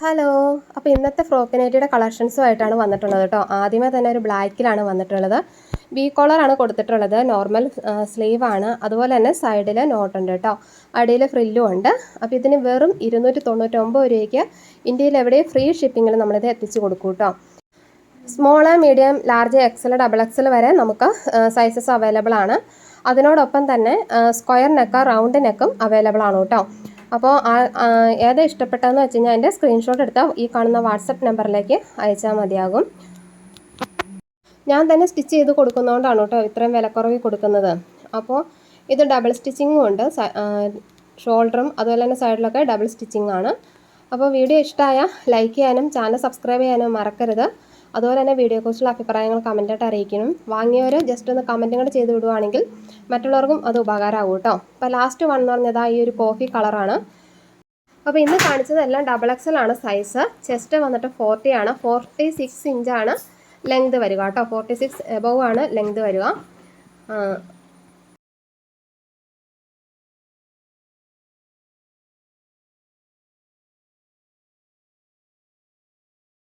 Hello. അപ്പോൾ ഇന്നത്തെ frock നൈറ്റിയുടെ കളക്ഷൻസുമായിട്ടാണ് വന്നിട്ടുള്ളത് കേട്ടോ. ആദ്യമേ തന്നെ ഒരു ബ്ലാക്കിലാണ് വന്നിട്ടുള്ളത്. വി കോളറാണ് കൊടുത്തിട്ടുള്ളത്. നോർമൽ സ്ലീവ് ആണ്. അതുപോലെ തന്നെ സൈഡിൽ നോട്ടുണ്ട് കേട്ടോ. അടിയിൽ ഫ്രില്ലും ഉണ്ട്. അപ്പോൾ ഇതിന് വെറും 299 രൂപയ്ക്ക് ഇന്ത്യയിൽ എവിടെയും ഫ്രീ ഷിപ്പിങ്ങിൽ നമ്മളിത് എത്തിച്ചു കൊടുക്കും കേട്ടോ. Small, medium, large, XL, double XL വരെ നമുക്ക് സൈസസ് അവൈലബിൾ ആണ്. അതിനോടൊപ്പം തന്നെ സ്ക്വയർ നെക്ക്, റൗണ്ട് നെക്കും അവൈലബിൾ ആണ് കേട്ടോ. അപ്പോൾ ഏതാ ഇഷ്ടപ്പെട്ടതെന്ന് വെച്ച് കഴിഞ്ഞാൽ അതിൻ്റെ സ്ക്രീൻഷോട്ട് എടുത്താൽ ഈ കാണുന്ന വാട്സപ്പ് നമ്പറിലേക്ക് അയച്ചാൽ മതിയാകും. ഞാൻ തന്നെ സ്റ്റിച്ച് ചെയ്ത് കൊടുക്കുന്നതുകൊണ്ടാണ് കേട്ടോ ഇത്രയും വിലക്കുറവിൽ കൊടുക്കുന്നത്. അപ്പോൾ ഇത് ഡബിൾ സ്റ്റിച്ചിങ്ങും ഉണ്ട്. ഷോൾഡറും അതുപോലെ തന്നെ സൈഡിലൊക്കെ ഡബിൾ സ്റ്റിച്ചിങ് ആണ്. അപ്പോൾ വീഡിയോ ഇഷ്ടമായാൽ ലൈക്ക് ചെയ്യാനും ചാനൽ സബ്സ്ക്രൈബ് ചെയ്യാനും മറക്കരുത്. അതുപോലെ തന്നെ വീഡിയോയെക്കുറിച്ചുള്ള അഭിപ്രായങ്ങൾ കമൻറ്റായിട്ട് അറിയിക്കണം. വാങ്ങിയവർ ജസ്റ്റ് ഒന്ന് കമൻറ്റും കൂടെ ചെയ്ത് വിടുവാണെങ്കിൽ മറ്റുള്ളവർക്കും അത് ഉപകാരമാകും കേട്ടോ. അപ്പോൾ ലാസ്റ്റ് വൺ എന്ന് പറഞ്ഞത് ഈ ഒരു കോഫി കളറാണ്. അപ്പോൾ ഇന്ന് കാണിച്ചതെല്ലാം ഡബിൾ എക്സൽ ആണ് സൈസ്. ചെസ്റ്റ് വന്നിട്ട് 40 ആണ്. 46 ഇഞ്ചാണ് ലെങ്ത് വരിക കേട്ടോ. 46 എബവ് ആണ് ലെങ്ത് വരിക.